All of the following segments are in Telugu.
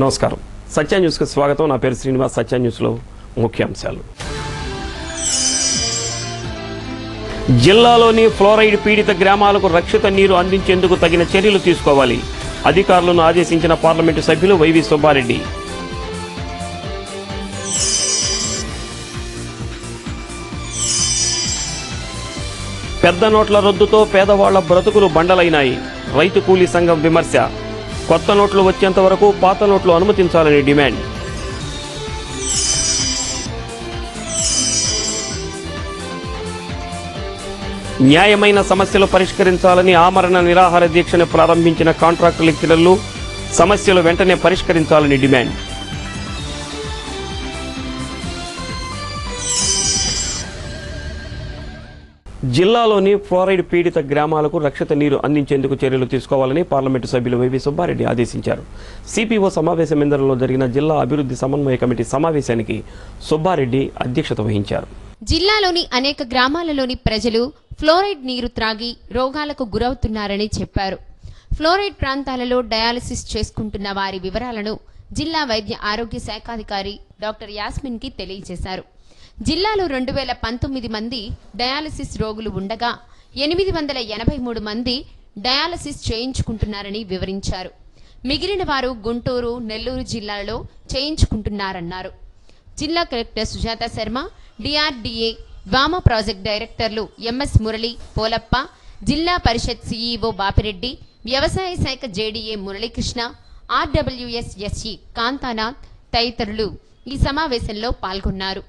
నమస్కారం. సత్య న్యూస్కి స్వాగతం. నా పేరు శ్రీనివాస్. సత్య న్యూస్లో ముఖ్యాంశాలు. జిల్లాలోని ఫ్లోరైడ్ పీడిత గ్రామాలకు రక్షిత నీరు అందించేందుకు తగిన చర్యలు తీసుకోవాలి. అధికారులను ఆదేశించిన పార్లమెంటు సభ్యులు వైవి సుబ్బారెడ్డి. పెద్ద నోట్ల రద్దుతో పేదవాళ్ల బ్రతుకులు బండలైనాయి. రైతు కూలీ సంఘం విమర్శ. కొత్త నోట్లు వచ్చేంత వరకు పాత నోట్లు అనుమతించాలని డిమాండ్. న్యాయమైన సమస్యలు పరిష్కరించాలని ఆమరణ నిరాహార దీక్షను ప్రారంభించిన కాంట్రాక్టు లెక్చరర్లు సమస్యలు వెంటనే పరిష్కరించాలని డిమాండ్. జిల్లాలోని ఫ్లోరైడ్ పీడిత గ్రామాలకు రక్షిత నీరు అందించేందుకు చర్యలు తీసుకోవాలని పార్లమెంటు సభ్యులు వైవి సుబ్బారెడ్డి ఆదేశించారు. సిపిఓ సమావేశ మందిరంలో జరిగిన జిల్లా అభివృద్ధి సమన్వయ కమిటీ సమావేశానికి సుబ్బారెడ్డి అధ్యక్షత వహించారు. జిల్లాలోని అనేక గ్రామాలలోని ప్రజలు ఫ్లోరైడ్ నీరు త్రాగి రోగాలకు గురవుతున్నారని చెప్పారు. ఫ్లోరైడ్ ప్రాంతాలలో డయాలసిస్ చేసుకుంటున్న వారి వివరాలను జిల్లా వైద్య ఆరోగ్య శాఖాధికారి డాక్టర్ యాస్మిన్కి తెలియజేశారు. జిల్లాలో 2019 మంది డయాలసిస్ రోగులు ఉండగా 883 మంది డయాలసిస్ చేయించుకుంటున్నారని వివరించారు. మిగిలిన వారు గుంటూరు, నెల్లూరు జిల్లాలలో చేయించుకుంటున్నారన్నారు. జిల్లా కలెక్టర్ సుజాత శర్మ, డిఆర్డీఏ వామా ప్రాజెక్ట్ డైరెక్టర్లు ఎంఎస్ మురళి, పోలప్ప, జిల్లా పరిషత్ సిఈఓ బాపిరెడ్డి, వ్యవసాయ శాఖ జేడీఏ మురళీకృష్ణ, ఆర్డబ్ల్యూఎస్ఎస్ఈ కాంతానాథ్ తదితరులు ఈ సమావేశంలో పాల్గొన్నారు.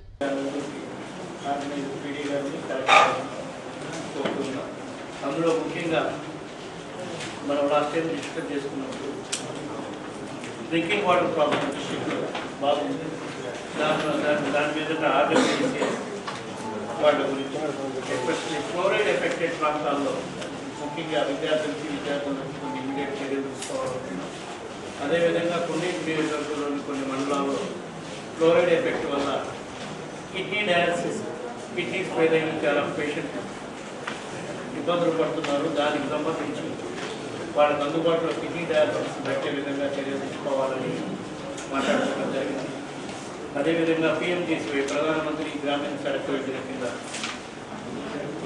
అందులో ముఖ్యంగా మనం లాస్ట్ టైం డిస్కస్ చేసుకున్నప్పుడు డ్రింకింగ్ వాటర్ ప్రాబ్లం డిస్ట్రిక్ట్లో బాగుంది. దాని మీద ఆర్డర్ చేసి వాళ్ళ గురించి ఎస్పెషల్లీ ఫ్లోరైడ్ ఎఫెక్టెడ్ ప్రాంతాల్లో ముఖ్యంగా విద్యార్థులకు కొన్ని ఇమీడియట్ చర్యలు తీసుకోవాలి. అదేవిధంగా కొన్ని నియోజకవర్గంలోని కొన్ని మండలాల్లో ఫ్లోరైడ్ ఎఫెక్ట్ వల్ల కిడ్నీ డయాలసిస్, కిడ్నీస్ మీద చాలా పేషెంట్ ఇబ్బందులు పడుతున్నారు. దానికి సంబంధించి వాళ్ళకు అందుబాటులో కిడ్నీ డయాలసిస్ పెట్టే విధంగా చర్యలు తీసుకోవాలని మాట్లాడుకోవడం జరిగింది. అదేవిధంగా పిఎంజీసీ ప్రధానమంత్రి గ్రామీణ సడక్ యోజన కింద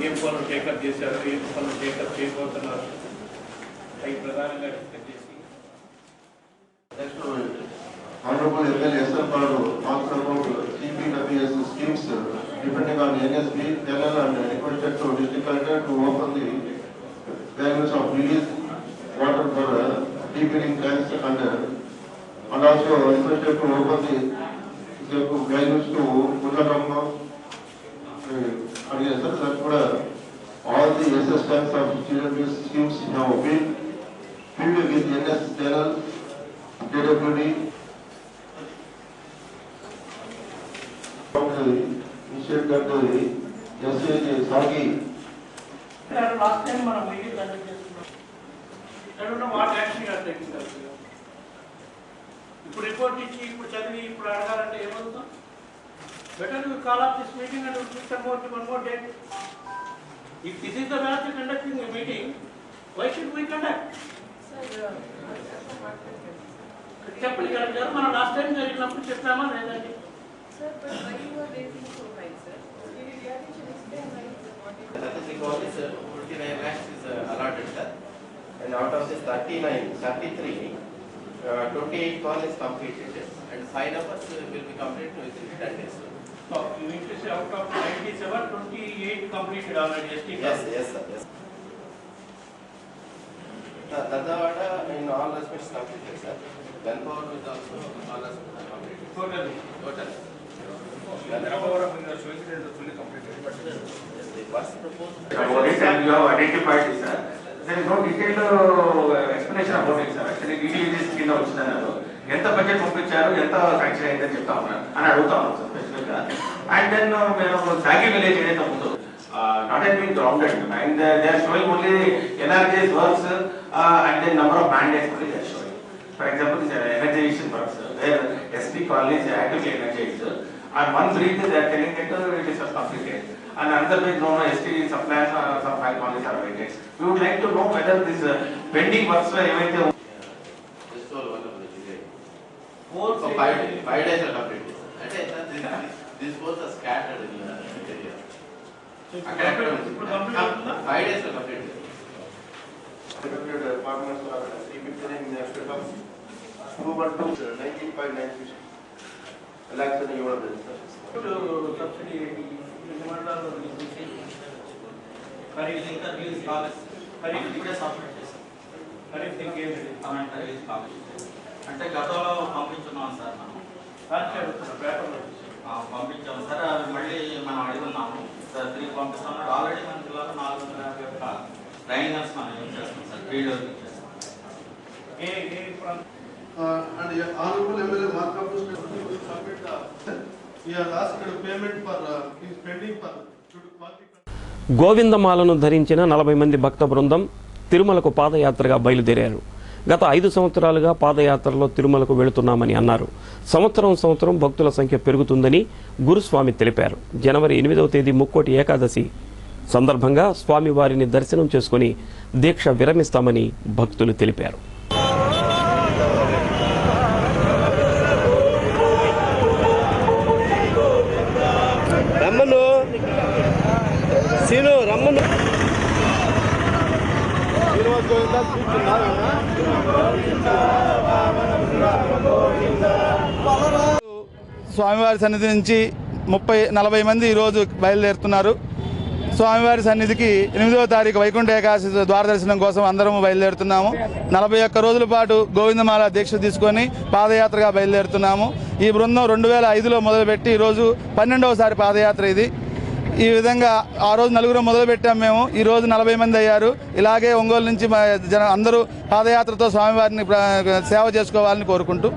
ఏం పనులు టేకప్ చేశారు, ఏం పనులు టేకప్ చేయబోతున్నారు అవి ప్రధానంగా డిస్కస్ చేసి Honorable MLA SR Balu talks about CPWS schemes depending on NSB, NL and requested to district collector to open the diagnosis of release water for deep breathing cancer and also requested to open the diagnosis to Mudaramma. And yes, that could all the SS tanks of CPWS schemes have been filled with NS, NL, DWD. Initiate that the SAG Sagi. Last time మనం మీటింగ్ కండక్ట్ చేస్తున్నాం. I don't know what action you are taking. ఇప్పుడు రిపోర్ట్ ఇచ్చి ఇప్పుడు చదివి ఇప్పుడు అడగాలంటే ఏమవుతాం? Better you call up this meeting and fix one more date. If this is the way of conducting a meeting, why should we conduct? చెప్పండి కరెక్ట్ గారు, మనం లాస్ట్ టైం జరిగినప్పుడు చెప్పామా లేదండి? Because 49 lakhs is allotted, sir. And out of this 33, 28 call is completed, and 5 numbers will be completed within 10 days. So you mean to say out of 97, 28 completed already? Yes, sir. Yes. Tadavada in all aspects completed, sir. Manpower is also all aspects completed. Totally. Fully completed. But the first proposal. About it, and you have identified it, sir. There is no detailed explanation about it, sir. Actually, DTVs కింద వచ్చిందన్నారు. ఎంత బడ్జెట్ పంపించారు, ఎంత శాంక్షన్ అయిందని చెప్తా ఉన్నారు అని అడుగుతా ఉన్నాం సార్ స్పెసిఫిక్గా. అండ్ దెన్ మేము సాగి విలేజ్ ఏదైతే ఉందో not yet been grounded, and they are showing only NRJ's works and then number of mandates only they are showing. For example, this energization works where SP colony is actively energized. And one breach they are telling that it is completed. And another breach, no, ST supplies some 5 colonies are waited. We would like to know whether this pending works were even So 5 days are completed. These both are scattered in the area. 5 days are completed. Farmers are remitting in respect of 212,95,960 lakhs in your business. Subsidy అంటే గతంలో పంపించున్నాం సార్ మనం పంపించాం సార్. అవి మళ్ళీ మనం అడుగున్నాము సార్, 3 పంపిస్తున్నాడు. ఆల్రెడీ మన జిల్లాలో 450 యొక్క ట్రైనర్స్ మనం యూజ్ చేస్తాం sir, field And honorable MLA Markapur submit he has asked payment for he is pending for గోవిందమాలను ధరించిన 40 మంది భక్త బృందం తిరుమలకు పాదయాత్రగా బయలుదేరారు. గత 5 సంవత్సరాలుగా పాదయాత్రలో తిరుమలకు వెళుతున్నామని అన్నారు. సంవత్సరం భక్తుల సంఖ్య పెరుగుతుందని గురుస్వామి తెలిపారు. జనవరి 8వ తేదీ ముక్కోటి ఏకాదశి సందర్భంగా స్వామివారిని దర్శనం చేసుకుని దీక్ష విరమిస్తామని భక్తులు తెలిపారు. స్వామివారి సన్నిధి నుంచి 30-40 మంది ఈరోజు బయలుదేరుతున్నారు. స్వామివారి సన్నిధికి 8వ తారీఖు వైకుంఠ ఏకాదశి ద్వార దర్శనం కోసం అందరం బయలుదేరుతున్నాము. 41 రోజుల పాటు గోవిందమాల దీక్ష తీసుకొని పాదయాత్రగా బయలుదేరుతున్నాము. ఈ బృందం 2005లో మొదలుపెట్టి ఈరోజు 12వసారి పాదయాత్ర ఇది. ఈ విధంగా ఆ రోజు 4 మొదలుపెట్టాము మేము. ఈ రోజు 40 మంది అయ్యారు. ఇలాగే ఒంగోలు నుంచి అందరూ పాదయాత్రతో స్వామివారిని సేవ చేసుకోవాలని కోరుకుంటూ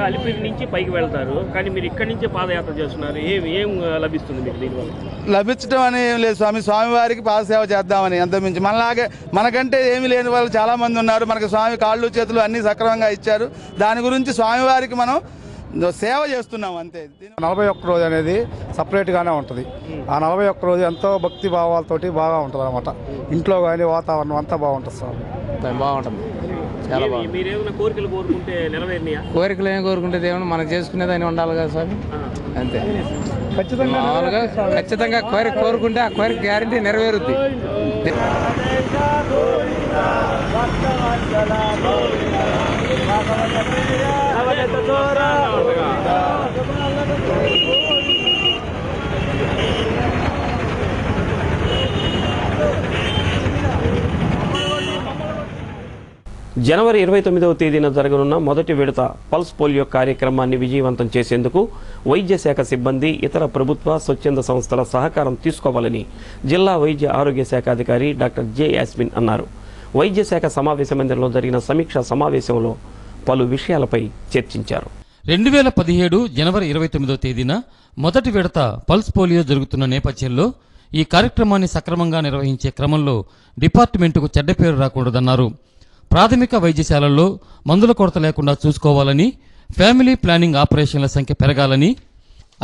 అలిపిరి నుంచి పైకి వెళ్తారు, కానీ మీరు ఇక్కడి నుంచి పాదయాత్ర చేస్తున్నారు. ఏం లభిస్తుంది మీకు దీనివల్ల? లభించడం అని ఏం లేదు స్వామి, స్వామివారికి పాదసేవ చేద్దామని. అంతమించి మనలాగే మనకంటే ఏమీ లేని వాళ్ళు చాలామంది ఉన్నారు. మనకు స్వామి కాళ్ళు చేతులు అన్నీ సక్రమంగా ఇచ్చారు. దాని గురించి స్వామివారికి మనం సేవ చేస్తున్నాం అంతే. 41 రోజు అనేది సపరేట్గానే ఉంటుంది. ఆ 41 రోజు ఎంతో భక్తి భావాలతోటి బాగా ఉంటుంది అనమాట. ఇంట్లో కానీ వాతావరణం అంతా బాగుంటుంది స్వామి, బాగుంటుంది. చాలా బాగుంది. మీరేమైనా కోరికలు కోరుకుంటే నెరవేరినాయా? కోరికలు ఏమి కోరుకుంటే దేవుని మనకు చేసుకునేది అని ఉండాలి కదా స్వామి, అంతే. ఖచ్చితంగా కోరిక కోరుకుంటే ఆ కోరిక గ్యారంటీ నెరవేరుద్ది. జనవరి 29వ తేదీన జరగనున్న మొదటి విడత పల్స్ పోలియో కార్యక్రమాన్ని విజయవంతం చేసేందుకు వైద్య శాఖ సిబ్బంది ఇతర ప్రభుత్వ స్వచ్ఛంద సంస్థల సహకారం తీసుకోవాలని జిల్లా వైద్య ఆరోగ్య శాఖ అధికారి డాక్టర్ జె యాస్మిన్ అన్నారు. వైద్య శాఖ సమావేశ మందిరంలో జరిగిన సమీక్షా సమావేశంలో పలు విషయాలపై చర్చించారు. 2017 జనవరి 29వ తేదీన మొదటి విడత పల్స్ పోలియో జరుగుతున్న నేపథ్యంలో ఈ కార్యక్రమాన్ని సక్రమంగా నిర్వహించే క్రమంలో డిపార్ట్మెంటుకు చెడ్డ పేరు రాకూడదన్నారు. ప్రాథమిక వైద్యశాలల్లో మందుల కొరత లేకుండా చూసుకోవాలని, ఫ్యామిలీ ప్లానింగ్ ఆపరేషన్ల సంఖ్య పెరగాలని,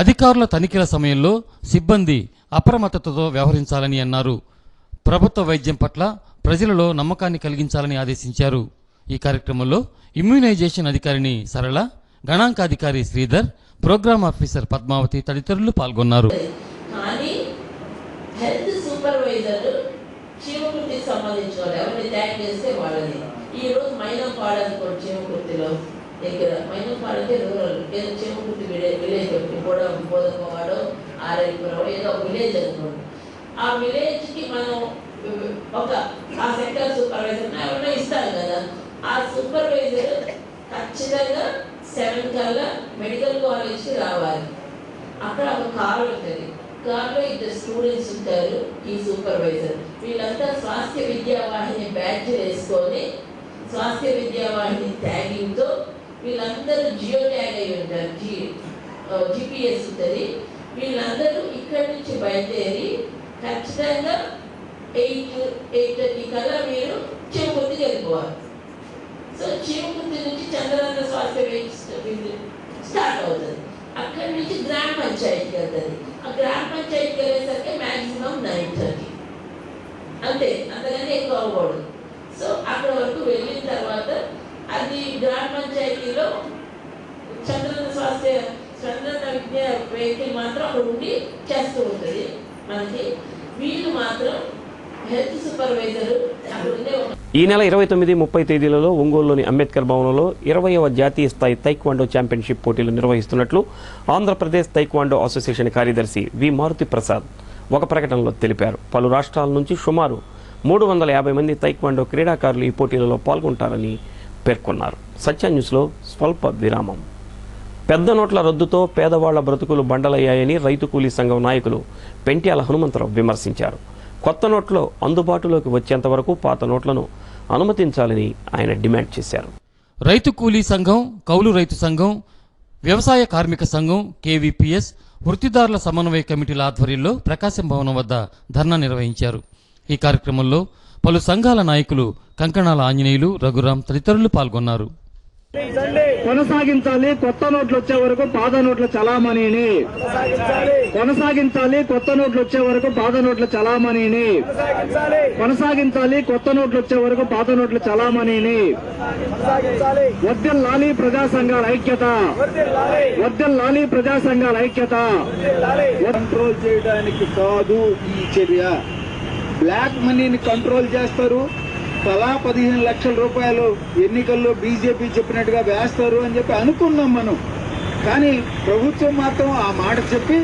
అధికారుల తనిఖీల సమయంలో సిబ్బంది అప్రమత్తతతో వ్యవహరించాలని అన్నారు. ప్రభుత్వ వైద్యం పట్ల ప్రజలలో నమ్మకాన్ని కలిగించాలని ఆదేశించారు. ఈ కార్యక్రమంలో ఇమ్యూనైజేషన్ అధికారిని సరళ, గణాంకాధికారి శ్రీధర్, ప్రోగ్రామ్ ఆఫీసర్ పద్మావతి తదితరులు పాల్గొన్నారు. చీమకుర్తికి సంబంధించిన వాళ్ళు ఎవరిని ట్యాగ్ చేస్తే వాళ్ళని ఈ రోజు మైనంపాడు అనుకోండి, చీమకుర్తిలో దగ్గర మైనంపాడు అంటే రూరల్ ఏదో చీమకుర్తి విలేజ్ ఒకటి కూడా బోధకవాడో ఆరైపురం ఏదో ఒక విలేజ్ అనుకోండి. ఆ విలేజ్కి మనం ఒక ఆ సెక్టర్ సూపర్వైజర్ ఎవరైనా ఇస్తాం కదా. ఆ సూపర్వైజర్ ఖచ్చితంగా 7 కల్లా మెడికల్ కాలేజ్కి రావాలి. అక్కడ ఒక కారు ఉంటుంది. కార్లో 2 స్టూడెంట్స్ ఉంటారు. ఈ సూపర్వైజర్ వీళ్ళంతా స్వాస్థ్య విద్యావాహిని బ్యాడ్జ్ వేసుకొని స్వాస్థ్య విద్యావాహిని ట్యాగింగ్తో వీళ్ళందరూ జియో ట్యాగ్ అయి ఉంటారు. జిపిఎస్ ఉంటుంది. వీళ్ళందరూ ఇక్కడి నుంచి బయలుదేరి ఖచ్చితంగా 8:30 కల్లా మీరు చీమకుర్తికి వెళ్ళిపోవాలి. సో చీమకుర్తి నుంచి చంద్రాన్న స్వాస్థ్య స్టార్ట్ అవుతుంది. అక్కడి నుంచి గ్రామ పంచాయతీకి వెళ్తుంది. ఆ గ్రామ పంచాయతీకి వెళ్ళేసరికి మ్యాక్సిమం 9:30 అంతే, అంతకన్నా ఎక్కువ అవ్వకూడదు. సో అక్కడ వరకు వెళ్ళిన తర్వాత అది గ్రామ పంచాయతీలో చంద్రన స్వాస్థ్య చంద్రన విద్యా వెహికల్ మాత్రం అక్కడ ఉండి చేస్తూ ఉంటుంది మనకి. వీళ్ళు మాత్రం హెల్త్ సూపర్వైజర్ అక్కడ ఉండే. ఈ నెల 29, 30 తేదీలలో ఒంగోలులోని అంబేద్కర్ భవనంలో 20వ జాతీయ స్థాయి తైక్వాండో ఛాంపియన్షిప్ పోటీలు నిర్వహిస్తున్నట్లు ఆంధ్రప్రదేశ్ తైక్వాండో అసోసియేషన్ కార్యదర్శి వి మారుతి ప్రసాద్ ఒక ప్రకటనలో తెలిపారు. పలు రాష్ట్రాల నుంచి సుమారు 350 మంది తైక్వాండో క్రీడాకారులు ఈ పోటీలలో పాల్గొంటారని పేర్కొన్నారు. సత్య న్యూస్లో స్వల్ప విరామం. పెద్ద నోట్ల రద్దుతో పేదవాళ్ల బ్రతుకులు బండలయ్యాయని రైతు కూలీ సంఘం నాయకులు పెంట్యాల హనుమంతరావు విమర్శించారు. కొత్త నోట్లు అందుబాటులోకి వచ్చేంత వరకు పాత నోట్లను అనుమతించాలని ఆయన డిమాండ్ చేశారు. రైతు కూలీ సంఘం, కౌలు రైతు సంఘం, వ్యవసాయ కార్మిక సంఘం, కేవీపీఎస్, వృత్తిదారుల సమన్వయ కమిటీల ఆధ్వర్యంలో ప్రకాశం భవనం వద్ద ధర్నా నిర్వహించారు. ఈ కార్యక్రమంలో పలు సంఘాల నాయకులు కంకణాల ఆంజనేయులు, రఘురాం తదితరులు పాల్గొన్నారు. కొనసాగించాలి కొత్త నోట్లు వచ్చే వరకు పాత నోట్ల చలామణిని, కొనసాగించాలి కొత్త నోట్లు వచ్చే వరకు పాత నోట్ల చలామణిని, కొనసాగించాలి కొత్త నోట్లు వచ్చే వరకు పాత నోట్ల చలామణిని. వర్ధిల్లాలి ప్రజా సంఘాల ఐక్యత, వర్ధిల్లాలి ప్రజా సంఘాల ఐక్యత. కంట్రోల్ చేయడానికి కాదు ఈ చర్య. బ్లాక్ మనీని కంట్రోల్ చేస్తారు. తలా 15 లక్షల రూపాయలు ఎన్నికల్లో బీజేపీ చెప్పినట్టుగా వేస్తారు అని చెప్పి అనుకున్నాం మనం. కానీ ప్రభుత్వం మాత్రం ఆ మాట చెప్పి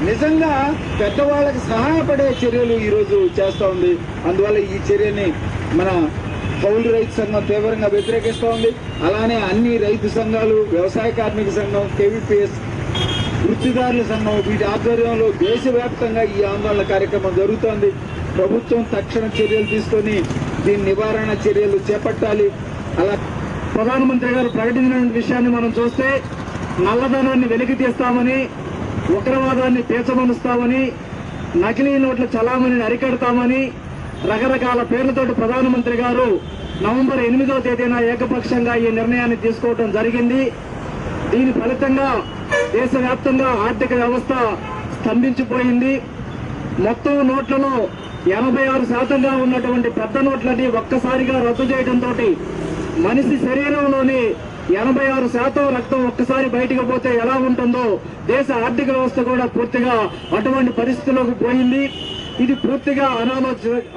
నిజంగా పెద్దవాళ్ళకి సహాయపడే చర్యలు ఈరోజు చేస్తూ ఉంది. అందువల్ల ఈ చర్యని మన కౌలు రైతు సంఘం తీవ్రంగా వ్యతిరేకిస్తూ ఉంది. అలానే అన్ని రైతు సంఘాలు, వ్యవసాయ కార్మిక సంఘం, కేవీపీఎస్, వృత్తిదారుల సంఘం వీటి ఆధ్వర్యంలో దేశవ్యాప్తంగా ఈ ఆందోళన కార్యక్రమం జరుగుతోంది. ప్రభుత్వం తక్షణ చర్యలు తీసుకొని దీని నివారణ చర్యలు చేపట్టాలి. అలా ప్రధానమంత్రి గారు ప్రకటించిన విషయాన్ని మనం చూస్తే నల్లధనాన్ని వెలికి తీస్తామని, ఉగ్రవాదాన్ని పేచమనుస్తామని, నకిలీ నోట్ల చలామణిని అరికడతామని రకరకాల పేర్లతోటి ప్రధానమంత్రి గారు నవంబర్ 8వ తేదీన ఏకపక్షంగా ఈ నిర్ణయాన్ని తీసుకోవడం జరిగింది. దీని ఫలితంగా దేశవ్యాప్తంగా ఆర్థిక వ్యవస్థ స్తంభించిపోయింది. మొత్తం నోట్లలో 86% ఉన్నటువంటి పెద్ద నోట్లని ఒక్కసారిగా రద్దు చేయడంతో మనిషి శరీరంలోని 86% రక్తం ఒక్కసారి బయటకు పోతే ఎలా ఉంటుందో దేశ ఆర్థిక వ్యవస్థ కూడా పూర్తిగా అటువంటి పరిస్థితుల్లోకి పోయింది. ఇది పూర్తిగా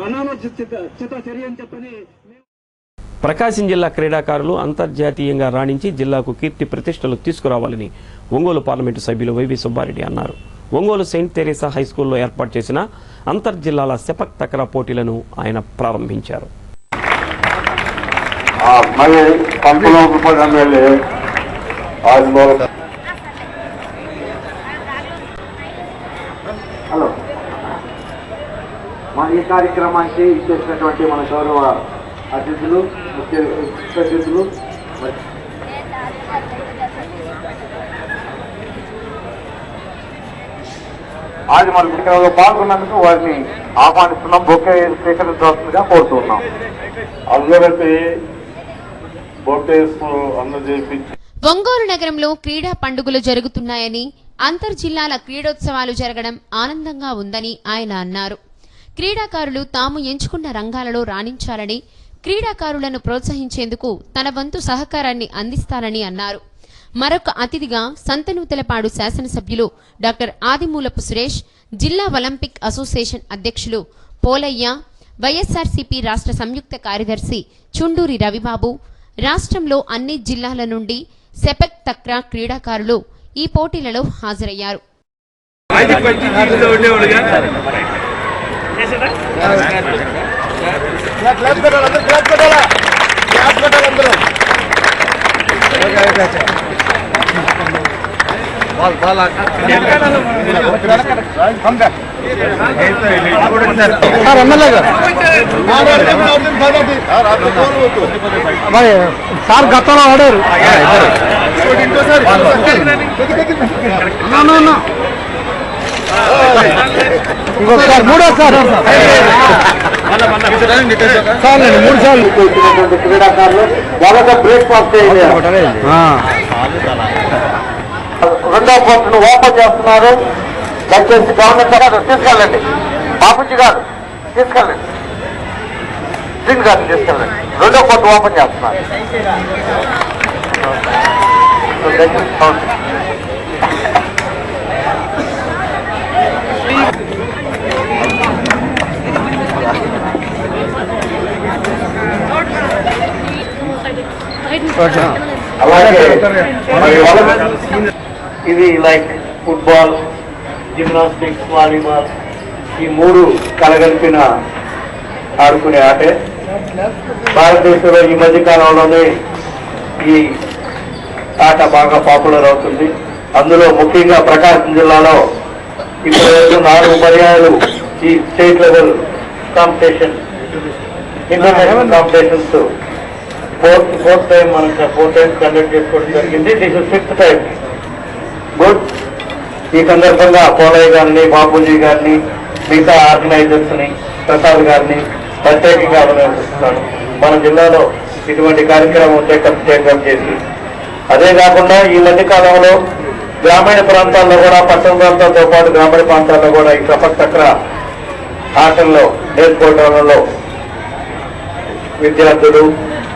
అనాలోచిత చర్య అని చెప్పని ప్రకాశం జిల్లా క్రీడాకారులు అంతర్జాతీయంగా రాణించి జిల్లాకు కీర్తి ప్రతిష్టలు తీసుకురావాలని ఒంగోలు పార్లమెంటు సభ్యులు వైవి సుబ్బారెడ్డి అన్నారు. ఒంగోలు సెయింట్ తెరేసా హైస్కూల్లో ఏర్పాటు చేసిన అంతర్జిల్లాల సెపక్ తక్రా పోటీలను ఆయన ప్రారంభించారు. హలో, మన ఈ కార్యక్రమానికి ఇచ్చేసినటువంటి మన గౌరవ అతిథులు, ముఖ్య అతిథులు, ఆది మన కార్యక్రమంలో పాల్గొన్నందుకు వారిని ఆహ్వానిస్తున్నాం. బొకే స్వీకరించవలసిందిగా కోరుతున్నాం. అందరికీ బొకేస్ అందజేపించి ఒంగోలు నగరంలో క్రీడా పండుగలు జరుగుతున్నాయని, అంతర్జిల్లాల క్రీడోత్సవాలు జరగడం ఆనందంగా ఉందని ఆయన అన్నారు. క్రీడాకారులు తాము ఎంచుకున్న రంగాలలో రాణించాలని, క్రీడాకారులను ప్రోత్సహించేందుకు తన వంతు సహకారాన్ని అందిస్తానని అన్నారు. మరొక అతిథిగా సంతనూతలపాడు శాసనసభ్యులు డాక్టర్ ఆదిమూలపు సురేష్, జిల్లా ఒలింపిక్ అసోసియేషన్ అధ్యక్షులు పోలయ్య, వైఎస్ఆర్సీపీ రాష్ట్ర సంయుక్త కార్యదర్శి చుండూరి రవిబాబు, రాష్ట్రంలో అన్ని జిల్లాల నుండి సెపక్ తక్రా క్రీడాకారులు ఈ పోటీలలో హాజరయ్యారు. సార్ గతంలో ఆడారు. ఇంకొకసారి మూడోసారి సార్లు 3 సార్లు క్రీడాకారులు వాళ్ళతో బ్రేక్ఫాస్ట్ రెండో పోర్టును ఓపెన్ చేస్తున్నారు. దయచేసి గవర్నమెంట్ తీసుకెళ్ళండి. బాబుజీ గారు తీసుకెళ్ళండి, సింగ్ గారిని తీసుకెళ్ళండి. రెండో పోర్టు ఓపెన్ చేస్తున్నారు. అలాగే ఇది లైక్ ఫుట్బాల్, జిమ్నాస్టిక్స్, వాలీబాల్ ఈ మూడు కలగలిపిన ఆడుకునే ఆటే. భారతదేశంలో ఈ మధ్య కాలంలోనే ఈ ఆట బాగా పాపులర్ అవుతుంది. అందులో ముఖ్యంగా ప్రకాశం జిల్లాలో ఇప్పటివరకు 4 పర్యాయాలు ఈ state level competition, international competitions fourth time మనకు 4 times కండక్ట్ చేసుకోవడం జరిగింది. This is 6th time. Good. ఈ సందర్భంగా పోలయ్య గారిని, బాబూజీ గారిని, మిగతా ఆర్గనైజర్స్ ని, ప్రసాద్ గారిని ప్రత్యేకంగా అభినందిస్తున్నాను. మన జిల్లాలో ఇటువంటి కార్యక్రమం టేకప్ చేసి, అదే కాకుండా ఈ మధ్య కాలంలో గ్రామీణ ప్రాంతాల్లో కూడా, పట్టణ ప్రాంతాలతో పాటు గ్రామీణ ప్రాంతాల్లో కూడా ఈ ప్రపంచ చక్ర ఆటల్లో నేర్చుకోవడంలో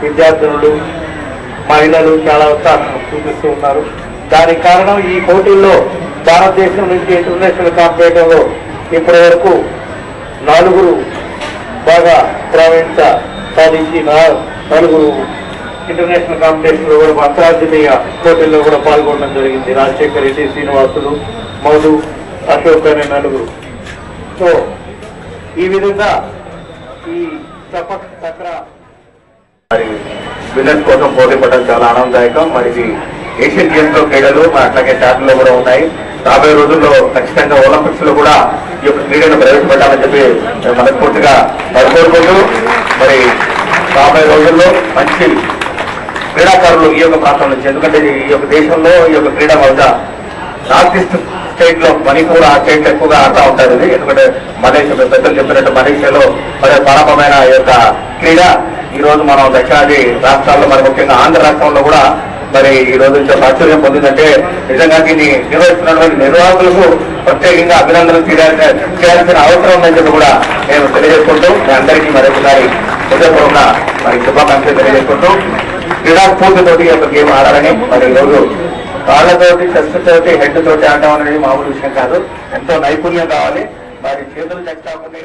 విద్యార్థులు మహిళలు చాలా ఉత్సాహం చూపిస్తూ ఉన్నారు. దానికి కారణం ఈ పోటీల్లో భారతదేశం నుంచి ఇంటర్నేషనల్ కాంపిటీషన్లో ఇప్పటి వరకు 4 బాగా ప్రావీణ్యత సాధించి 4 ఇంటర్నేషనల్ కాంపిటీషన్లో కూడా అంతర్జాతీయ పోటీల్లో కూడా పాల్గొనడం జరిగింది. రాజశేఖర్ రెడ్డి, శ్రీనివాసులు, మధు, అశోక్ అనే 4. సో ఈ విధంగా ఈ చక్ర మరి విన్నర్స్ కోసం పోటీ పడడం చాలా ఆనందదాయకం. మరి ఇది ఏషియన్ గేమ్స్ లో క్రీడలు అట్లాగే షాట్లలో కూడా ఉన్నాయి. రాబోయే రోజుల్లో ఖచ్చితంగా ఒలింపిక్స్ లో కూడా ఈ యొక్క క్రీడను ప్రవేశపెట్టాలని చెప్పి మనస్ఫూర్తిగా కోరుకుంటూ, మరి రాబోయే రోజుల్లో మంచి క్రీడాకారులు ఈ యొక్క ప్రాంతం నుంచి, ఎందుకంటే ఈ యొక్క దేశంలో ఈ యొక్క క్రీడ వద్ద నార్త్ ఈస్ట్ స్టేట్ లో మణిపూర్ ఆ స్టేట్ ఎక్కువగా ఆడుతూ ఉంటారు. ఇది ఎందుకంటే మలేషియా, పెద్దలు చెప్పినట్టు మలేషియాలో మరి ప్రారంభమైన ఈ యొక్క క్రీడ ఈ రోజు మనం దక్షిణాది రాష్ట్రాల్లో, మరి ముఖ్యంగా ఆంధ్ర రాష్ట్రంలో కూడా మరి ఈ రోజు నుంచి ప్రాచుర్యం పొందిందంటే నిజంగా దీన్ని నిర్వహిస్తున్నటువంటి నిర్వాహకులకు ప్రత్యేకంగా అభినందనలు చేయాల్సిన అవసరం ఉందని చెప్పి కూడా నేను తెలియజేసుకుంటూ, మీ అందరికీ మరొకసారి హృదయపూర్వక మరి శుభాకాంక్షలు తెలియజేసుకుంటూ, క్రీడా స్ఫూర్తితోటి ఈ యొక్క గేమ్ ఆడాలని, మరి ఈ రోజు కాళ్ళతోటి, చెస్ట్తోటి, హెడ్ తోటి ఆడటం అనేది మామూలు విషయం కాదు. ఎంతో నైపుణ్యం కావాలి. మరి చేతులు చెక్కాకుండా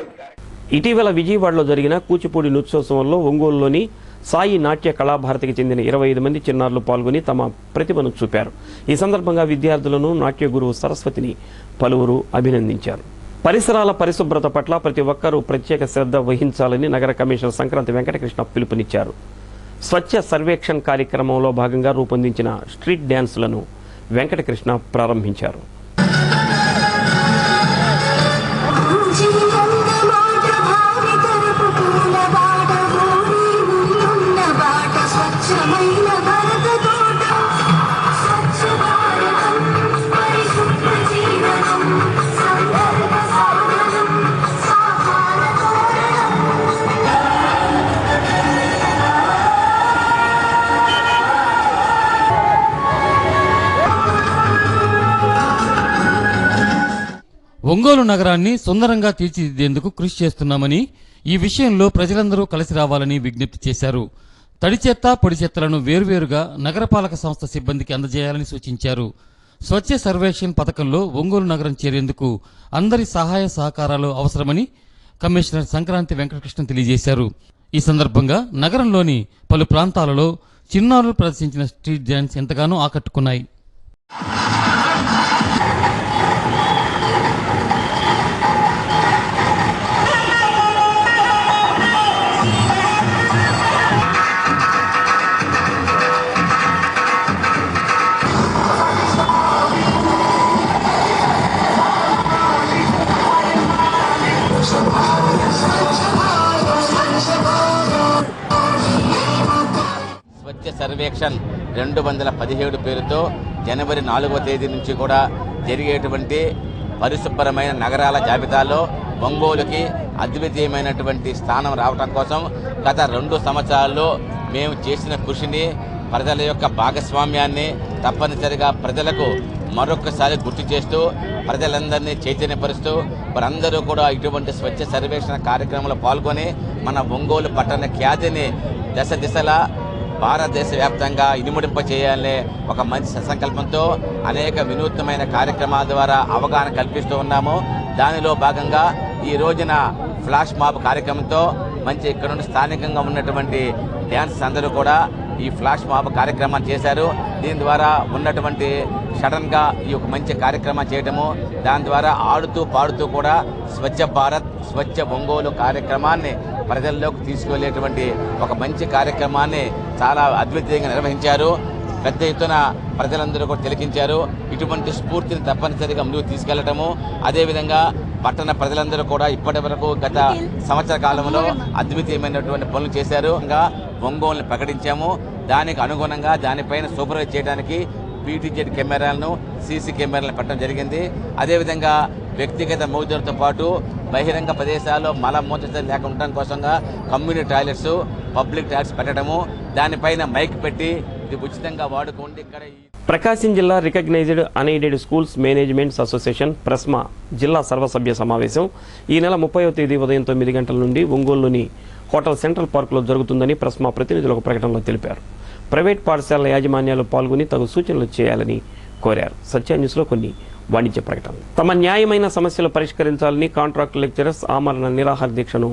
ఇటీవల విజయవాడలో జరిగిన కూచిపూడి నృత్యోత్సవంలో ఒంగోలులోని సాయి నాట్య కళాభారతికి చెందిన 25 మంది చిన్నారులు పాల్గొని తమ ప్రతిభను చూపారు. ఈ సందర్భంగా విద్యార్థులను నాట్య గురువు సరస్వతిని పలువురు అభినందించారు. పరిసరాల పరిశుభ్రత పట్ల ప్రతి ఒక్కరూ ప్రత్యేక శ్రద్ధ వహించాలని నగర కమిషనర్ సంక్రాంతి వెంకటకృష్ణ పిలుపునిచ్చారు. స్వచ్ఛ సర్వేక్షణ్ కార్యక్రమంలో భాగంగా రూపొందించిన స్ట్రీట్ డ్యాన్సులను వెంకటకృష్ణ ప్రారంభించారు. ఒంగోలు నగరాన్ని సుందరంగా తీర్చిదిద్దేందుకు కృషి చేస్తున్నామని, ఈ విషయంలో ప్రజలందరూ కలిసి రావాలని విజ్ఞప్తి చేశారు. తడి చెత్త, పొడి చెత్తలను వేర్వేరుగా నగరపాలక సంస్థ సిబ్బందికి అందజేయాలని సూచించారు. స్వచ్ఛ సర్వేక్షణ్ పథకంలో ఒంగోలు నగరం చేరేందుకు అందరి సహాయ సహకారాలు అవసరమని కమిషనర్ సంక్రాంతి వెంకటకృష్ణ తెలియజేశారు. ఈ సందర్భంగా నగరంలోని పలు ప్రాంతాలలో చిన్నారులు ప్రదర్శించిన స్ట్రీట్ డ్యాన్స్ ఎంతగానో ఆకట్టుకున్నాయి. స్వచ్ఛ సర్వేక్షణ్ 2017 పేరుతో జనవరి 4వ తేదీ నుంచి కూడా జరిగేటువంటి పరిశుభ్రమైన నగరాల జాబితాలో ఒంగోలుకి అద్వితీయమైనటువంటి స్థానం రావడం కోసం గత 2 సంవత్సరాల్లో మేము చేసిన కృషిని, ప్రజల యొక్క భాగస్వామ్యాన్ని తప్పనిసరిగా ప్రజలకు మరొకసారి గుర్తు చేస్తూ, ప్రజలందరినీ చైతన్యపరుస్తూ వారందరూ కూడా ఇటువంటి స్వచ్ఛ సర్వేక్షణ కార్యక్రమంలో పాల్గొని మన ఒంగోలు పట్టణ ఖ్యాతిని దశ దిశలా భారతదేశ వ్యాప్తంగా ఇనుముడింప చేయాలనే ఒక మంచి సత్సంకల్పంతో అనేక వినూత్నమైన కార్యక్రమాల ద్వారా అవగాహన కల్పిస్తూ ఉన్నాము. దానిలో భాగంగా ఈ రోజున ఫ్లాష్ మాబ్ కార్యక్రమంతో మంచి ఇక్కడ నుండి స్థానికంగా ఉన్నటువంటి డ్యాన్సర్స్ అందరూ కూడా ఈ ఫ్లాష్ మాబ్ కార్యక్రమాన్ని చేశారు. దీని ద్వారా ఉన్నటువంటి సడన్గా ఈ ఒక మంచి కార్యక్రమం చేయడము, దాని ద్వారా ఆడుతూ పాడుతూ కూడా స్వచ్ఛ భారత్ స్వచ్ఛ ఒంగోలు కార్యక్రమాన్ని ప్రజల్లోకి తీసుకువెళ్ళేటువంటి ఒక మంచి కార్యక్రమాన్ని చాలా అద్భుతంగా నిర్వహించారు. పెద్ద ఎత్తున ప్రజలందరూ కూడా తిలకించారు. ఇటువంటి స్ఫూర్తిని తప్పనిసరిగా ముందుకు తీసుకెళ్లటము, అదేవిధంగా పట్టణ ప్రజలందరూ కూడా ఇప్పటి వరకు గత సంవత్సర కాలంలో అద్భుతమైనటువంటి పనులు చేశారు. ఇంకా ఒంగోలుని ప్రకటించాము. దానికి అనుగుణంగా దానిపైన సూపర్వైజ్ చేయడానికి పీటీజెడ్ కెమెరాలను, సీసీ కెమెరాలను పెట్టడం జరిగింది. అదేవిధంగా వ్యక్తిగత మౌజులతో పాటు బహిరంగ ప్రదేశాల్లో మలమూత్ర లేకుండా ఉండడం కోసంగా కమ్యూనిటీ టాయిలెట్స్, పబ్లిక్ టాయిలెట్స్ పెట్టడము, దానిపైన మైక్ పెట్టి ఇది ఉచితంగా వాడుకోండి. ఇక్కడ ప్రకాశం జిల్లా recognised unaided schools managements association PRESMA జిల్లా సర్వసభ్య సమావేశం ఈ నెల 30వ తేదీ ఉదయం 9 గంటల నుండి ఒంగోలులోని హోటల్ సెంట్రల్ పార్కులో జరుగుతుందని ప్రెస్మా ప్రతినిధులు ఒక ప్రకటనలో తెలిపారు. ప్రైవేట్ పాఠశాలల యాజమాన్యాలు పాల్గొని తగు సూచనలు చేయాలని కోరారు. సత్య న్యూస్లో కొన్ని వాణిజ్య ప్రకటనలు. తమ న్యాయమైన సమస్యలు పరిష్కరించాలని కాంట్రాక్ట్ లెక్చరర్స్ ఆమరణ నిరాహార దీక్షను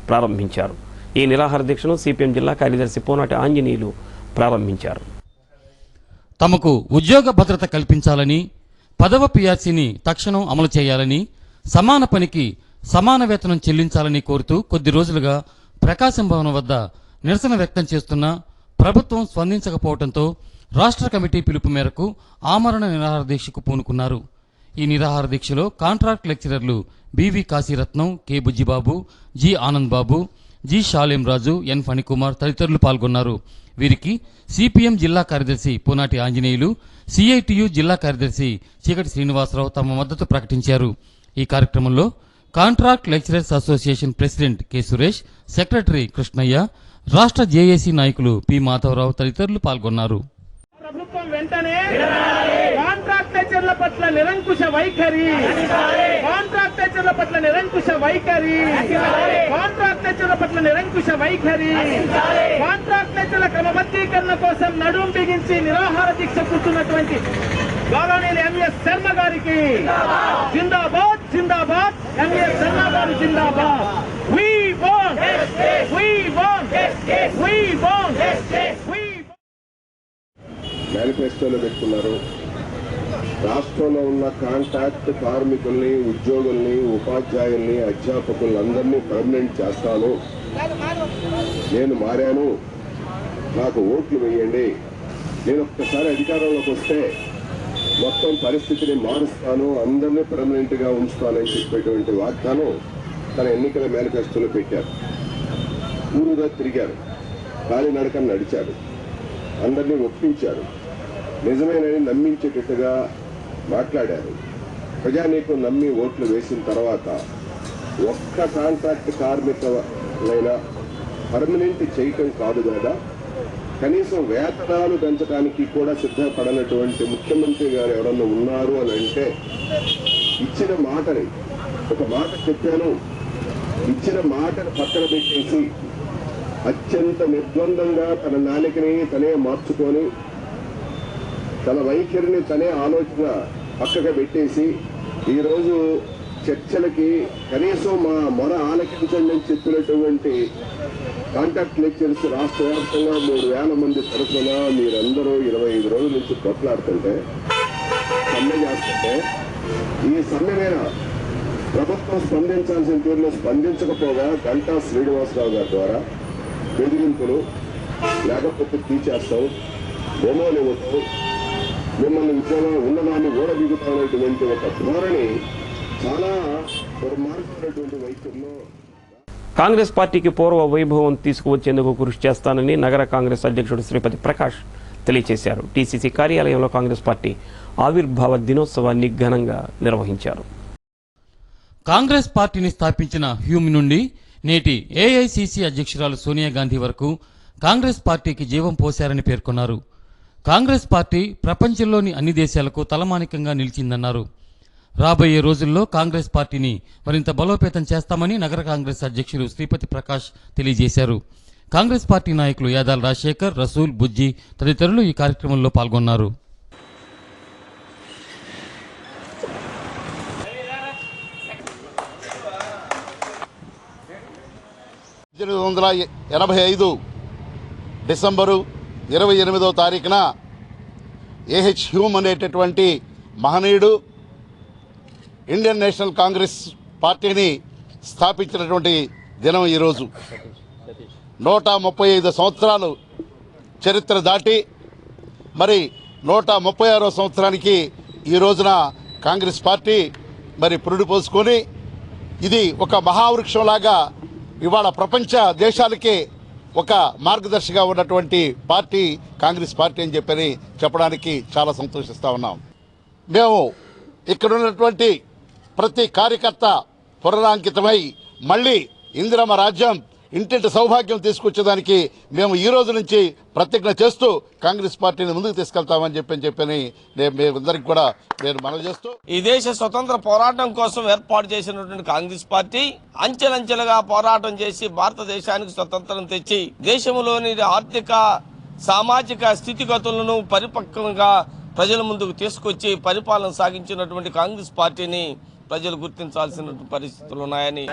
ప్రారంభించారు. ఈ నిరాహార దీక్షను సిపిఎం జిల్లా కార్యదర్శి పోనాటి ఆంజనేయులు ప్రారంభించారు. తమకు ఉద్యోగ భద్రత కల్పించాలని, పదవ పిఆర్సీని తక్షణం అమలు చేయాలని, సమాన పనికి సమాన వేతనం చెల్లించాలని కోరుతూ కొద్ది రోజులుగా ప్రకాశం భవనం వద్ద నిరసన వ్యక్తం చేస్తున్న ప్రభుత్వం స్పందించకపోవడంతో రాష్ట్ర కమిటీ పిలుపు మేరకు ఆమరణ నిరాహార దీక్షకు పూనుకున్నారు. ఈ నిరాహార దీక్షలో contract లెక్చరర్లు BV కాశీరత్నం, K Bujjibabu, G Anand Babu, G Shalem రాజు, ఎన్ ఫణికుమార్ తదితరులు పాల్గొన్నారు. వీరికి సిపిఎం జిల్లా కార్యదర్శి పోనాటి ఆంజనేయులు, సిఐటియు జిల్లా కార్యదర్శి చీకటి శ్రీనివాసరావు తమ మద్దతు ప్రకటించారు. ఈ కార్యక్రమంలో contract lecturers association president K Suresh, secretary Krishnaiah, రాష్ట్ర జేఏసీ నాయకులు పి మాధవరావు తదితరులు పాల్గొన్నారు. ప్రభుత్వం వెంటనే కాంట్రాక్ట్ లెక్చర్ల పట్ల నిరంకుశ వైఖరి, కాంట్రాక్ట్ లెక్చర్ల పట్ల నిరంకుశ వైఖరి, కాంట్రాక్ట్ లెక్చర్ల పట్ల నిరంకుశ వైఖరి, కాంట్రాక్ట్ లెక్చర్ల క్రమబద్ధీకరణ కోసం నడుం బిగించి నిరాహార దీక్ష కూర్చున్నటువంటి గౌరవనీయులు ఎంఎస్ శర్మ గారికి జిందాబాద్, జిందాబాద్, ఎంఎస్ శర్మ గారు జిందాబాద్. We want, we want, we want, we మేనిఫెస్టోలో పెట్టుకున్నారు. రాష్ట్రంలో ఉన్న కాంట్రాక్ట్ కార్మికుల్ని, ఉద్యోగుల్ని, ఉపాధ్యాయుల్ని, అధ్యాపకుల్ని అందరినీ పర్మనెంట్ చేస్తాను, నేను మారాను, నాకు ఓట్లు వేయండి, నేను ఒక్కసారి అధికారంలోకి వస్తే మొత్తం పరిస్థితిని మారుస్తాను, అందరినీ పర్మనెంట్గా ఉంచుతానని చెప్పేటువంటి వాగ్దానం తన ఎన్నికల మేనిఫెస్టోలో పెట్టారు. ఊరుగా తిరిగారు, కాలినడకన నడిచారు, అందరినీ ఒప్పించారు, నిజమేనని నమ్మించేటట్టుగా మాట్లాడారు. ప్రజానీకం నమ్మి ఓట్లు వేసిన తర్వాత ఒక్క కాంట్రాక్ట్ కార్మికులైనా పర్మనెంట్ చేయటం కాదు కదా, కనీసం వేతనాలు పెంచడానికి కూడా సిద్ధపడనటువంటి ముఖ్యమంత్రి గారు ఎవరన్నా ఉన్నారు అని అంటే, ఇచ్చిన మాటని, ఒక మాట చెప్పాను, ఇచ్చిన మాటను పక్కన పెట్టేసి అత్యంత నిర్ద్వందంగా తన నాలికని తనే మార్చుకొని తన వైఖరిని తనే ఆలోచన పక్కగా పెట్టేసి ఈరోజు చర్చలకి కనీసం మా మొర ఆలకించండి అని చెప్పినటువంటి కాంట్రాక్ట్ లెక్చర్స్ రాష్ట్ర వ్యాప్తంగా 3,000 మంది తరఫున మీరందరూ 25 రోజుల నుంచి కొట్లాడుతుంటే, సమ్మె చేస్తుంటే, ఈ సమ్మె మీద ప్రభుత్వం స్పందించాల్సిన తీరులో స్పందించకపోగా గంటా శ్రీనివాసరావు గారి ద్వారా బెదిరింపులు, లేకపోతే తీచేస్తాం, బొమ్మలు ఇవ్వటం, మిమ్మల్ని ఉద్యోగంలో ఉన్నదాన్ని ఓడబిగుతామనేటువంటి ఒక ధోరణి చాలా దుర్మార్గమైనటువంటి వైఖరిలో కాంగ్రెస్ పార్టీకి పూర్వ వైభవం తీసుకువచ్చేందుకు కృషి చేస్తానని నగర కాంగ్రెస్ అధ్యక్షుడు శ్రీపతి ప్రకాష్ తెలియజేశారు. టీసీసీ కార్యాలయంలో కాంగ్రెస్ పార్టీ ఆవిర్భావ దినోత్సవాన్ని ఘనంగా నిర్వహించారు. కాంగ్రెస్ పార్టీని స్థాపించిన హ్యూమ్ నుండి నేటి ఏఐసీసీ అధ్యక్షురాలు సోనియా గాంధీ వరకు కాంగ్రెస్ పార్టీకి జీవం పోశారని పేర్కొన్నారు. కాంగ్రెస్ పార్టీ ప్రపంచంలోని అన్ని దేశాలకు తలమానికంగా నిలిచిందన్నారు. రాబోయే రోజుల్లో కాంగ్రెస్ పార్టీని మరింత బలోపేతం చేస్తామని నగర కాంగ్రెస్ అధ్యక్షులు శ్రీపతి ప్రకాష్ తెలియజేశారు. కాంగ్రెస్ పార్టీ నాయకులు యాదాల రాజశేఖర్, రసూల్, బుజ్జి తదితరులు ఈ కార్యక్రమంలో పాల్గొన్నారు. 1985 డిసెంబరు 28వ తారీఖున ఏహెచ్ హ్యూమ్ అనేటటువంటి మహనీయుడు ఇండియన్ నేషనల్ కాంగ్రెస్ పార్టీని స్థాపించినటువంటి దినం ఈరోజు. 135 సంవత్సరాలు చరిత్ర దాటి మరి 136వ సంవత్సరానికి ఈ రోజున కాంగ్రెస్ పార్టీ మరి పురుడు పోసుకొని ఇది ఒక మహావృక్షంలాగా ఇవాళ ప్రపంచ దేశాలకే ఒక మార్గదర్శిగా ఉన్నటువంటి పార్టీ కాంగ్రెస్ పార్టీ అని చెప్పడానికి చాలా సంతోషిస్తూ ఉన్నాం. మేము ఇక్కడ ఉన్నటువంటి ప్రతి కార్యకర్త పునరాంకితమై మళ్ళీ ఇందిరమ్మ రాజ్యం ఇంటింటి సౌభాగ్యం తీసుకొచ్చేదానికి మేము ఈ రోజు నుంచి ప్రతిజ్ఞ చేస్తూ కాంగ్రెస్ పార్టీని ముందుకు తీసుకెళ్తామని చెప్పని మేమందరికి కూడా నేను మనవి చేస్తూ ఈ దేశ స్వతంత్ర పోరాటం కోసం ఏర్పాటు చేసినటువంటి కాంగ్రెస్ పార్టీ అంచెలంచెలుగా పోరాటం చేసి భారతదేశానికి స్వతంత్రం తెచ్చి దేశంలోని ఆర్థిక సామాజిక స్థితిగతులను పరిపక్వంగా ప్రజల ముందుకు తీసుకొచ్చి పరిపాలన సాగించినటువంటి కాంగ్రెస్ పార్టీని ప్రజలు గుర్తించాల్సిన పరిస్థితులు ఉన్నాయని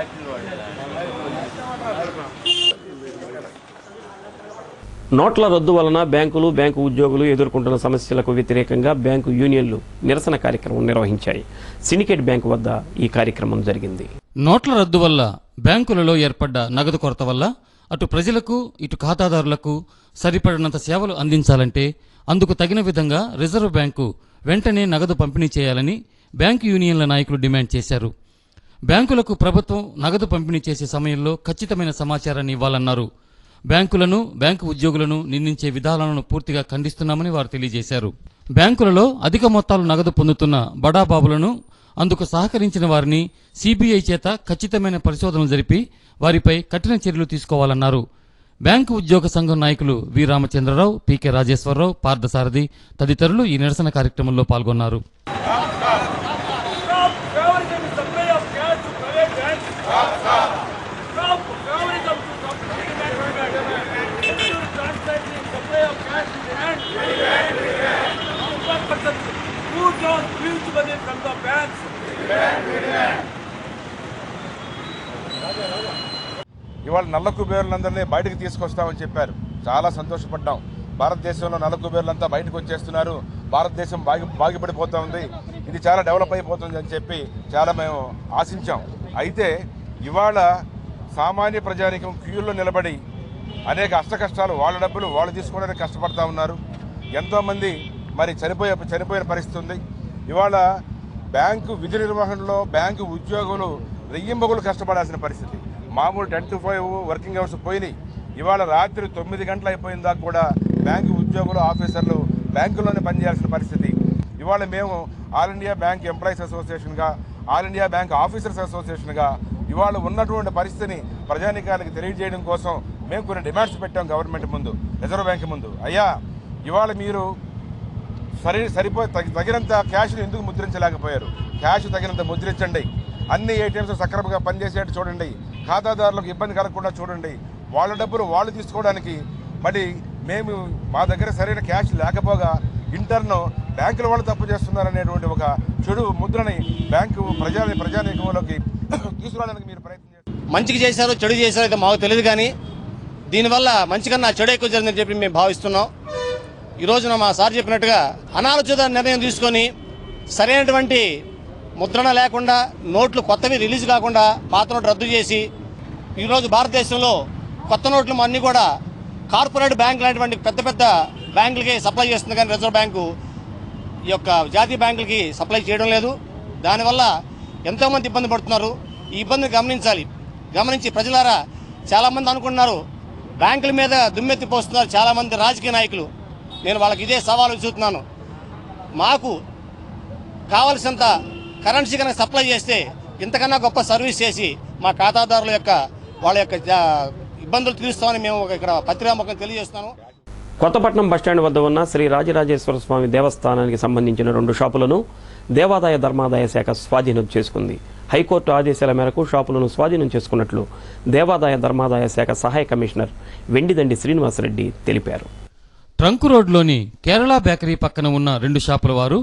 నోట్ల రద్దు వలన బ్యాంకులు, బ్యాంకు ఉద్యోగులు ఎదుర్కొంటున్న సమస్యలకు వ్యతిరేకంగా బ్యాంకు యూనియన్లు నిరసన కార్యక్రమం నిర్వహించాయి. సిండికేట్ బ్యాంకు వద్ద ఈ కార్యక్రమం జరిగింది. నోట్ల రద్దు వల్ల బ్యాంకులలో ఏర్పడ్డ నగదు కొరత వల్ల అటు ప్రజలకు ఇటు ఖాతాదారులకు సరిపడినంత సేవలు అందించాలంటే అందుకు తగిన విధంగా రిజర్వ్ బ్యాంకు వెంటనే నగదు పంపిణీ చేయాలని బ్యాంకు యూనియన్ల నాయకులు డిమాండ్ చేశారు. బ్యాంకులకు ప్రభుత్వం నగదు పంపిణీ చేసే సమయంలో ఖచ్చితమైన సమాచారాన్ని ఇవ్వాలన్నారు. బ్యాంకులను, బ్యాంకు ఉద్యోగులను నిందించే విధానాలను పూర్తిగా ఖండిస్తున్నామని వారు తెలియజేశారు. బ్యాంకులలో అధిక మొత్తాలు నగదు పొందుతున్న బడాబాబులను, అందుకు సహకరించిన వారిని సిబిఐ చేత ఖచ్చితమైన పరిశోధనలు జరిపి వారిపై కఠిన చర్యలు తీసుకోవాలన్నారు. బ్యాంకు ఉద్యోగ సంఘం నాయకులు వి రామచంద్రరావు, పీకే రాజేశ్వరరావు, పార్థసారథి తదితరులు ఈ నిరసన కార్యక్రమంలో పాల్గొన్నారు. ఇవాళ నల్ల కుబేరులందరినీ బయటకు తీసుకొస్తామని చెప్పారు. చాలా సంతోషపడ్డాం. భారతదేశంలో నల్ల కుబేరులంతా బయటకు వచ్చేస్తున్నారు, భారతదేశం బాగుపడిపోతూ ఉంది, ఇది చాలా డెవలప్ అయిపోతుంది అని చెప్పి చాలా మేము ఆశించాం. అయితే ఇవాళ సామాన్య ప్రజానికం క్యూల్లో నిలబడి అనేక అష్టకష్టాలు, వాళ్ళ డబ్బులు వాళ్ళు తీసుకోవడానికి కష్టపడతా ఉన్నారు. ఎంతోమంది మరి చనిపోయిన పరిస్థితి ఉంది. ఇవాళ బ్యాంకు విధి నిర్వహణలో బ్యాంకు ఉద్యోగులు రెయ్యింబగులు కష్టపడాల్సిన పరిస్థితి. మామూలు 10 to 5 వర్కింగ్ అవర్స్ పోయినాయి. ఇవాళ రాత్రి 9 గంటలు అయిపోయిన దాకా కూడా బ్యాంకు ఉద్యోగులు, ఆఫీసర్లు బ్యాంకుల్లోనే పనిచేయాల్సిన పరిస్థితి. ఇవాళ మేము ఆల్ ఇండియా బ్యాంక్ ఎంప్లాయీస్ అసోసియేషన్గా, ఆల్ ఇండియా బ్యాంక్ ఆఫీసర్స్ అసోసియేషన్గా ఇవాళ ఉన్నటువంటి పరిస్థితిని ప్రజానికానికి తెలియజేయడం కోసం మేము కొన్ని డిమాండ్స్ పెట్టాం గవర్నమెంట్ ముందు, రిజర్వ్ బ్యాంక్ ముందు. అయ్యా, ఇవాళ మీరు తగినంత క్యాష్ను ఎందుకు ముద్రించలేకపోయారు? క్యాష్ తగినంత ముద్రించండి, అన్ని ఏటీఎంస్ సక్రమంగా పనిచేసేట్టు చూడండి, ఖాతాదారులకు ఇబ్బంది కలగకుండా చూడండి. వాళ్ళ డబ్బులు వాళ్ళు తీసుకోవడానికి మరి మా దగ్గర సరైన క్యాష్ లేకపోగా ఇంటర్ను బ్యాంకుల వాళ్ళు తప్పు చేస్తున్నారనేటువంటి ఒక చెడు ముద్రని బ్యాంకు ప్రజానీకంలోకి తీసుకురావడానికి మీరు ప్రయత్నం చేస్తారు. మంచికి చేశారో చెడు చేశారో అయితే మాకు తెలియదు, కానీ దీనివల్ల మంచి కన్నా చెడు ఎక్కువ జరిగిందని చెప్పి మేము భావిస్తున్నాం. ఈ రోజున మా సార్ చెప్పినట్టుగా అనాలోచిత నిర్ణయం తీసుకొని సరైనటువంటి ముద్రణ లేకుండా నోట్లు కొత్తవి రిలీజ్ కాకుండా పాత నోట్లు రద్దు చేసి ఈరోజు భారతదేశంలో కొత్త నోట్లు అన్నీ కూడా కార్పొరేట్ బ్యాంక్ లాంటి పెద్ద పెద్ద బ్యాంకులకి సప్లై చేస్తుంది, కానీ రిజర్వ్ బ్యాంకు ఈ యొక్క జాతీయ బ్యాంకులకి సప్లై చేయడం లేదు. దానివల్ల ఎంతోమంది ఇబ్బంది పడుతున్నారు. ఈ ఇబ్బందిని గమనించి ప్రజలారా చాలామంది అనుకుంటున్నారు బ్యాంకుల మీద దుమ్మెత్తి పోస్తున్నారు చాలామంది రాజకీయ నాయకులు. నేను వాళ్ళకి ఇదే సవాలు విసురుతున్నాను. మాకు కావలసినంత కరెన్సీ కనుక సప్లై చేస్తే ఇంతకన్నా గొప్ప సర్వీస్ చేసి మా ఖాతాదారుల యొక్క వాళ్ళ యొక్క ఇబ్బందులు తీరుస్తామని మేము ఇక్కడ పత్రికాముఖం తెలియజేస్తున్నాను. కొత్తపట్నం బస్టాండ్ వద్ద ఉన్న శ్రీ రాజరాజేశ్వర స్వామి దేవస్థానానికి సంబంధించిన 2 షాపులను దేవాదాయ ధర్మాదాయ శాఖ స్వాధీనం చేసుకుంది. హైకోర్టు ఆదేశాల మేరకు షాపులను స్వాధీనం చేసుకున్నట్లు దేవాదాయ ధర్మాదాయ శాఖ సహాయ కమిషనర్ వెండిదండి శ్రీనివాసరెడ్డి తెలిపారు. ట్రంక్ రోడ్లోని కేరళ బేకరీ పక్కన ఉన్న 2 షాపుల వారు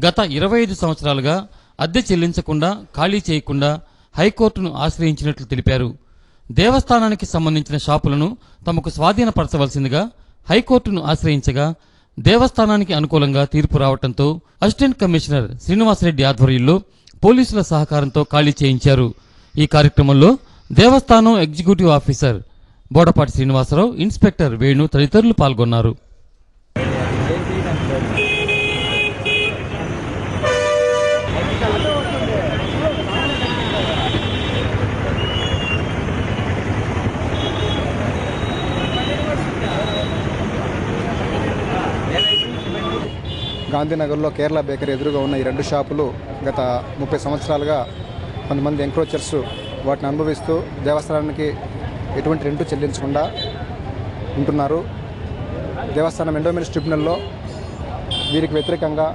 గత 25 సంవత్సరాలుగా అద్దె చెల్లించకుండా ఖాళీ చేయకుండా హైకోర్టును ఆశ్రయించినట్లు తెలిపారు. దేవస్థానానికి సంబంధించిన షాపులను తమకు స్వాధీనపరచవలసిందిగా హైకోర్టును ఆశ్రయించగా దేవస్థానానికి అనుకూలంగా తీర్పు రావడంతో అసిస్టెంట్ కమిషనర్ శ్రీనివాసరెడ్డి ఆధ్వర్యంలో పోలీసుల సహకారంతో ఖాళీ చేయించారు. ఈ కార్యక్రమంలో దేవస్థానం executive officer Bodapati Srinivasa Rao, inspector Venu తదితరులు పాల్గొన్నారు. గాంధీనగర్లో కేరళ బేకరీ ఎదురుగా ఉన్న ఈ 2 షాపులు గత 30 సంవత్సరాలుగా కొంతమంది ఎంక్రోచర్స్ వాటిని అనుభవిస్తూ దేవస్థానానికి ఎటువంటి రెంటు చెల్లించకుండా ఉంటున్నారు. దేవస్థానం ఎండోమెంట్స్ ట్రిబ్యునల్లో వీరికి వ్యతిరేకంగా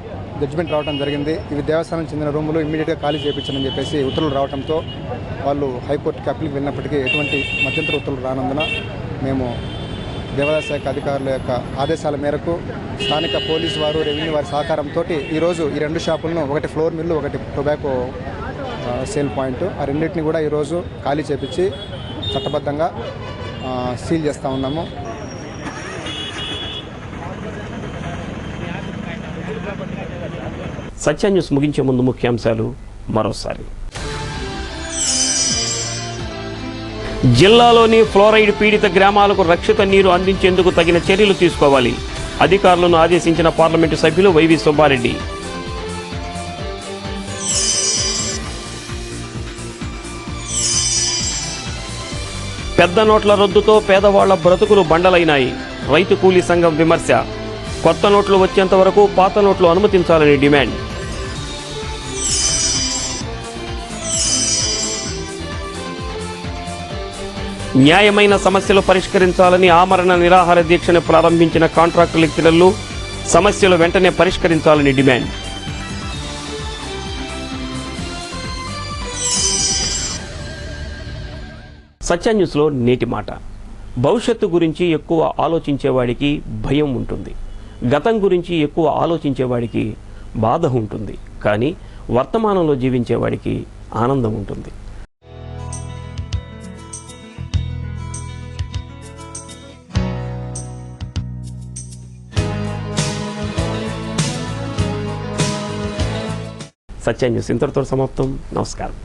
జడ్జిమెంట్ రావడం జరిగింది. ఇవి దేవస్థానం చెందిన రూములు ఇమ్మీడియట్గా ఖాళీ చేయించని చెప్పేసి ఉత్తర్వులు రావడంతో వాళ్ళు హైకోర్టుకి అప్పీల్కి వెళ్ళినప్పటికీ ఎటువంటి మధ్యంతర ఉత్తర్వులు రానందున మేము దేవాదాయ శాఖ అధికారుల యొక్క ఆదేశాల మేరకు స్థానిక పోలీసు వారు, రెవెన్యూ వారి సహకారంతో ఈరోజు ఈ 2 షాపులను, ఒకటి ఫ్లోర్ మిల్లు, ఒకటి టొబాకో సేల్ పాయింట్, ఆ రెండింటిని కూడా ఈరోజు ఖాళీ చేపించి చట్టబద్ధంగా సీల్ చేస్తూ ఉన్నాము. సత్య న్యూస్ ముగించే ముందు ముఖ్యాంశాలు మరోసారి. జిల్లాలోని ఫ్లోరైడ్ పీడిత గ్రామాలకు రక్షిత నీరు అందించేందుకు తగిన చర్యలు తీసుకోవాలి. అధికారులను ఆదేశించిన పార్లమెంటు సభ్యులు వైవి సుబ్బారెడ్డి. పెద్ద నోట్ల రద్దుతో పేదవాళ్ల బ్రతుకులు బండలైనాయి. రైతు కూలీ సంఘం విమర్శ. కొత్త నోట్లు వచ్చేంత వరకు పాత నోట్లు అనుమతించాలని డిమాండ్. న్యాయమైన సమస్యలు పరిష్కరించాలని ఆమరణ నిరాహార దీక్షను ప్రారంభించిన కాంట్రాక్టు లెక్చరర్లు. సమస్యలు వెంటనే పరిష్కరించాలని డిమాండ్. సత్య న్యూస్లో నేటి మాట. భవిష్యత్తు గురించి ఎక్కువ ఆలోచించేవాడికి భయం ఉంటుంది. గతం గురించి ఎక్కువ ఆలోచించేవాడికి బాధ ఉంటుంది. కానీ వర్తమానంలో జీవించేవాడికి ఆనందం ఉంటుంది. సత్య న్యూస్ ఇంతటితో సమాప్తం. నమస్కారం.